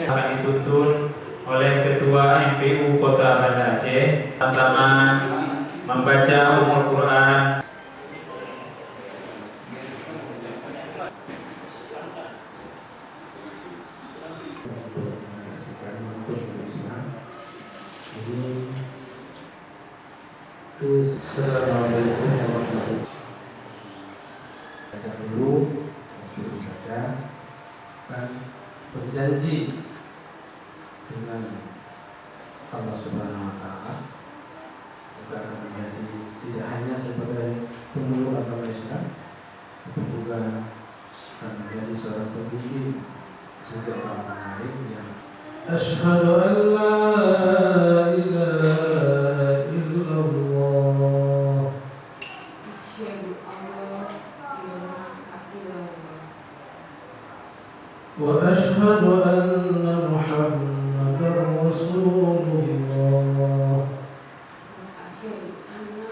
akan dituntun oleh Ketua MPU Kota Banda Aceh sama membaca Ummul Quran. Assalamualaikum warahmatullahi wabarakatuh. Baca dulu, baca dan berjanji dengan Allah Subhanahu Wa Taala juga akan menjadi tidak hanya sebagai pemeluk agama Islam, tapi juga akan menjadi seorang pemimpin juga orang lain yang Asyhadu an la ilaha illallah. Asyhadu an la ilaha illallah. Wa asyhadu anna Muhammadar Rasulullah. Asyhadu anna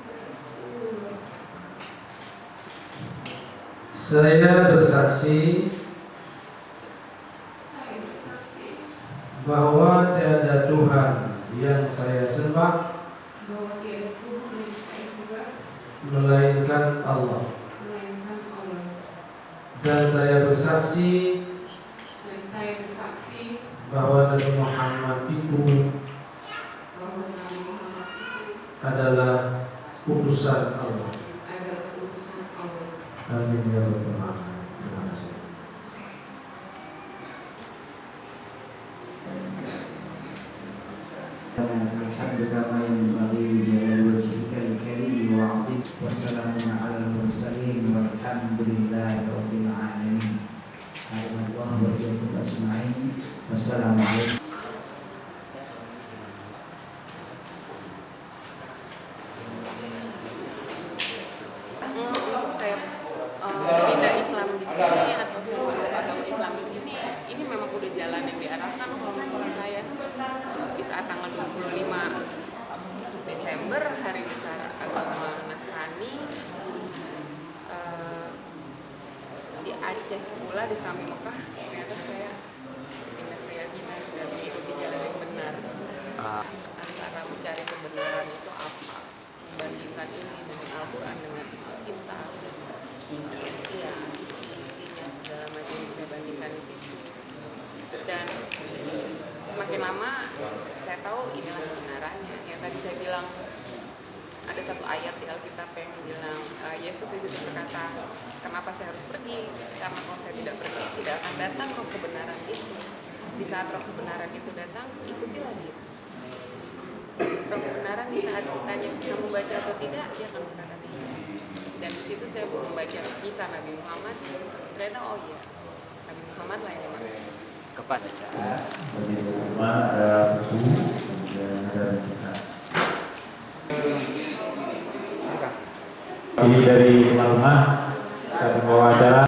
Rasulullah. Saya bersaksi bahwa tiada Tuhan yang saya sembah melainkan Allah, dan saya bersaksi bahwa Nabi Muhammad itu adalah utusan Allah. Amin ya rabbal alamin. Terima kasih. Wassalamu ala mursalin walhamdulillahi rabbil alamin. Alhamdulillah wa iyyakum ajma'in. Wassalamualaikum. Untuk saya pindah Islam di sini atau saya meluk agama Islam di sini, ini memang udah jalan yang diarahkan oleh saya. Di saat tanggal 25 Desember, hari besar agama Nasrani, di Aceh pula, di Serambi Mekah, ternyata saya pindah keyakinan dan mengikuti jalan yang benar. Antara mencari kebenaran itu apa, membandingkan ini dengan Al-Quran, dengan Alkitab, ya isi-isinya segala macam saya bandingkan di situ. Dan semakin lama saya tahu inilah kebenarannya. Yang tadi saya bilang, ada satu ayat di Alkitab yang bilang, Yesus itu berkata, kenapa saya harus pergi? Karena kalau saya tidak pergi, tidak akan datang roh kebenaran itu. Di saat roh kebenaran itu datang, ikutilah dia. Roh kebenaran di saat ditanya bisa membaca atau tidak, dia akan berkata tidak. Dan di situ saya membaca kisah Nabi Muhammad. Ternyata oh iya, Nabi Muhammad lah yang masuk kepada Bagi teman ada satu, kemudian ada kisah. Ini dari rumah kami bawa acara.